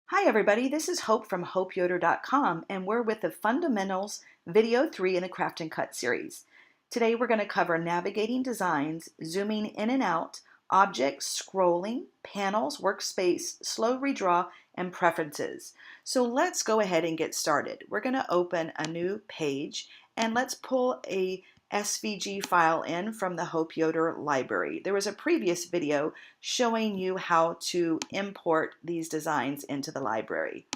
Hi everybody, this is Hope from hopeyoder.com and we're with the Fundamentals Video 3 in the Craft and Cut series. Today we're going to cover navigating designs, zooming in and out, objects, scrolling, panels, workspace, slow redraw, and preferences. So let's go ahead and get started. We're going to open a new page and let's pull a SVG file in from the Hope Yoder library. There was a previous video showing you how to import these designs into the library.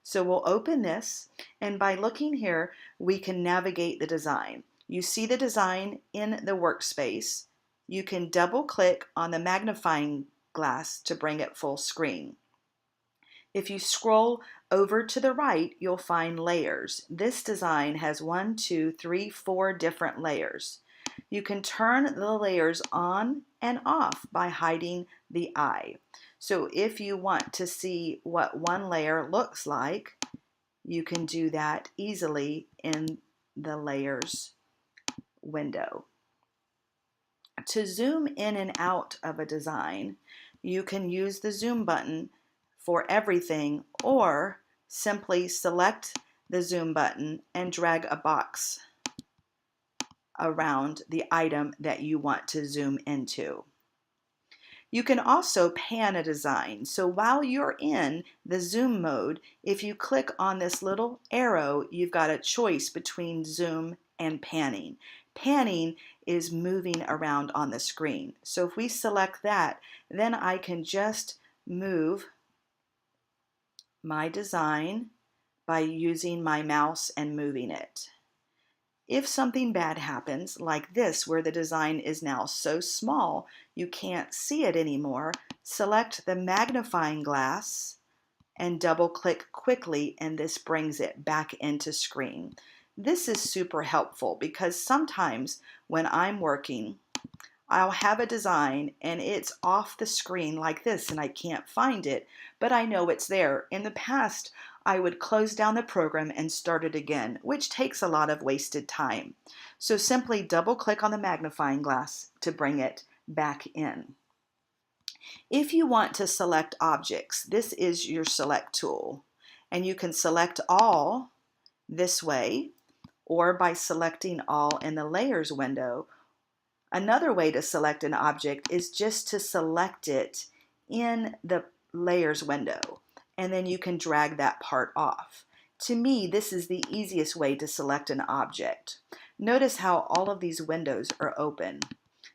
So we'll open this, and by looking here, we can navigate the design. You see the design in the workspace. You can double click on the magnifying glass to bring it full screen. If you scroll over to the right, you'll find layers. This design has 1, 2, 3, 4 different layers. You can turn the layers on and off by hiding the eye. So if you want to see what one layer looks like, you can do that easily in the layers window. To zoom in and out of a design, you can use the zoom button for everything, or simply select the zoom button and drag a box around the item that you want to zoom into. You can also pan a design. So while you're in the zoom mode, if you click on this little arrow, you've got a choice between zoom and panning. Panning is moving around on the screen. So if we select that, then I can just move my design by using my mouse and moving it. If something bad happens, like this, where the design is now so small you can't see it anymore, select the magnifying glass and double click quickly, and this brings it back into screen. This is super helpful because sometimes when I'm working, I'll have a design and it's off the screen like this and I can't find it, but I know it's there. In the past, I would close down the program and start it again, which takes a lot of wasted time. So simply double click on the magnifying glass to bring it back in. If you want to select objects, this is your select tool, and you can select all this way or by selecting all in the layers window. Another way to select an object is just to select it in the layers window, and then you can drag that part off. To me, this is the easiest way to select an object. Notice how all of these windows are open.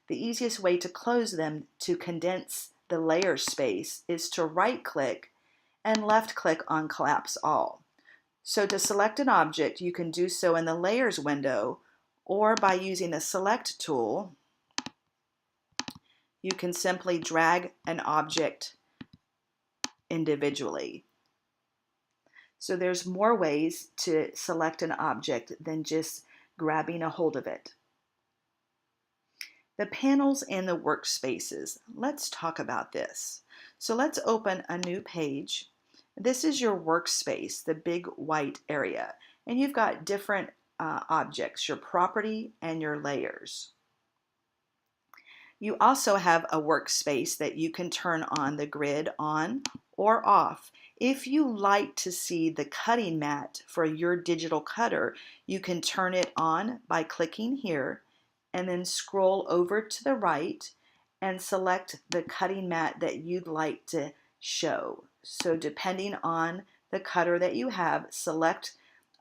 The easiest way to close them to condense the layer space is to right-click and left-click on Collapse All. So to select an object, you can do so in the Layers window, or by using the Select tool, you can simply drag an object individually. So there's more ways to select an object than just grabbing a hold of it. The panels and the workspaces. Let's talk about this. So let's open a new page. This is your workspace, the big white area, and you've got different objects, your property and your layers. You also have a workspace that you can turn on the grid on or off. If you like to see the cutting mat for your digital cutter, you can turn it on by clicking here and then scroll over to the right and select the cutting mat that you'd like to show. So depending on the cutter that you have, select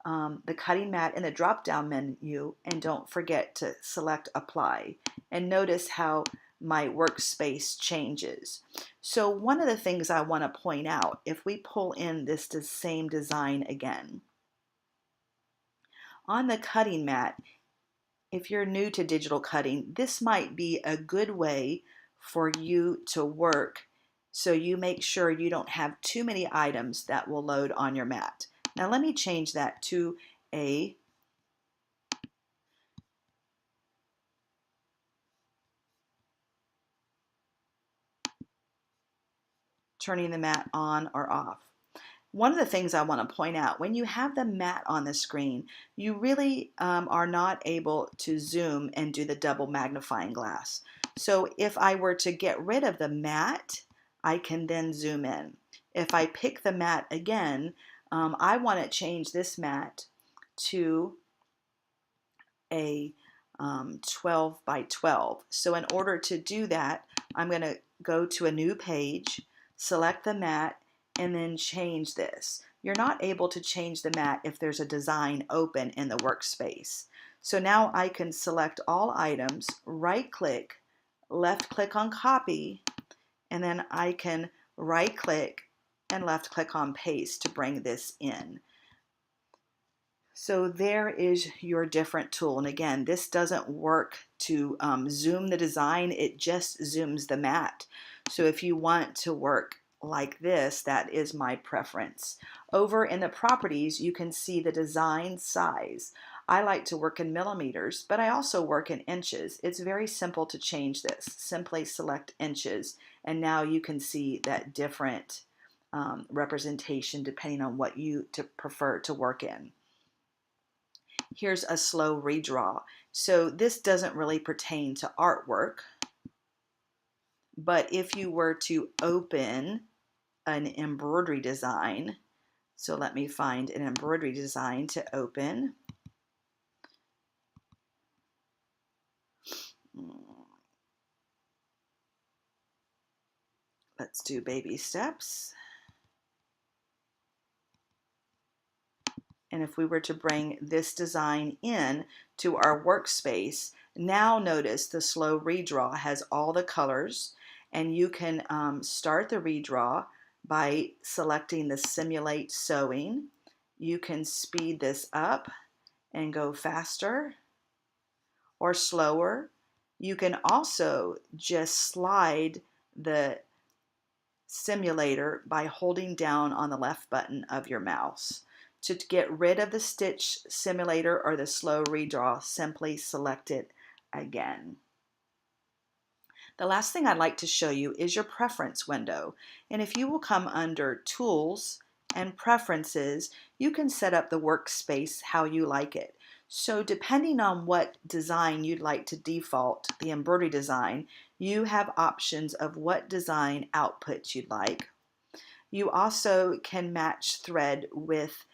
the cutting mat in the drop-down menu, and don't forget to select Apply. And notice how my workspace changes. So one of the things I want to point out, if we pull in this same design again, on the cutting mat, if you're new to digital cutting, this might be a good way for you to work, so you make sure you don't have too many items that will load on your mat. Now let me change that to a turning the mat on or off. One of the things I want to point out, when you have the mat on the screen, you really are not able to zoom and do the double magnifying glass. So if I were to get rid of the mat, I can then zoom in. if I pick the mat again, I want to change this mat to a 12 by 12. So in order to do that, I'm going to go to a new page, select the mat, and then change this. You're not able to change the mat if there's a design open in the workspace. So now I can select all items, right click, left click on copy, and then I can right click and left click on paste to bring this in. So there is your different tool. And again, this doesn't work to zoom the design, it just zooms the mat. So if you want to work like this, that is my preference. Over in the properties, you can see the design size. I like to work in millimeters, but I also work in inches. It's very simple to change this. Simply select inches, and now you can see that different representation depending on what you prefer to work in. Here's a slow redraw. So this doesn't really pertain to artwork, but if you were to open an embroidery design, so let me find an embroidery design to open. Let's do baby steps. And if we were to bring this design in to our workspace, now notice the slow redraw has all the colors, and you can start the redraw by selecting the simulate sewing. You can speed this up and go faster or slower. You can also just slide the simulator by holding down on the left button of your mouse. To get rid of the stitch simulator or the slow redraw, simply select it again. The last thing I'd like to show you is your preference window. And if you will come under Tools and Preferences, you can set up the workspace how you like it. So depending on what design you'd like to default, the embroidery design, you have options of what design output you'd like. You also can match thread with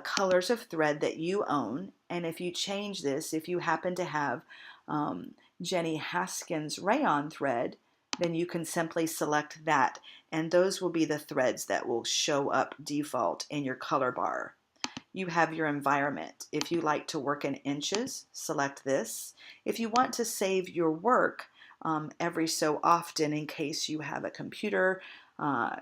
colors of thread that you own, and if you change this, if you happen to have Jenny Haskins rayon thread, then you can simply select that, and those will be the threads that will show up default in your color bar. You have your environment. If you like to work in inches, select this. If you want to save your work every so often in case you have a computer,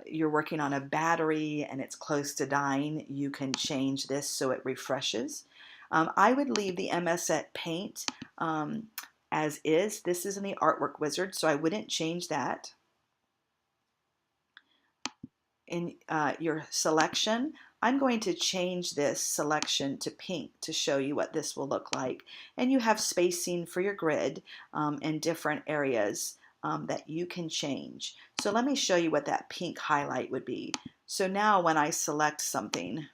you're working on a battery and it's close to dying, you can change this so it refreshes. I would leave the MS Paint as is. This is in the Artwork Wizard, so I wouldn't change that. In your selection, I'm going to change this selection to pink to show you what this will look like. And you have spacing for your grid in different areas that you can change. So let me show you what that pink highlight would be. So now when I select something,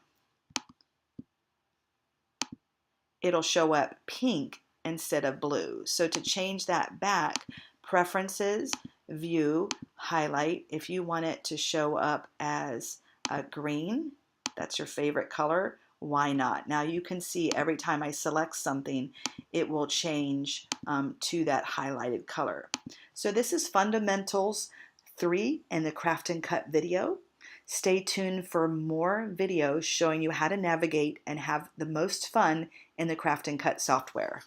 it'll show up pink instead of blue. So to change that back, Preferences, View, Highlight. If you want it to show up as a green, that's your favorite color, why not? Now you can see every time I select something, it will change to that highlighted color. So this is Fundamentals 3 in the Craft and Cut video. Stay tuned for more videos showing you how to navigate and have the most fun in the Craft and Cut software.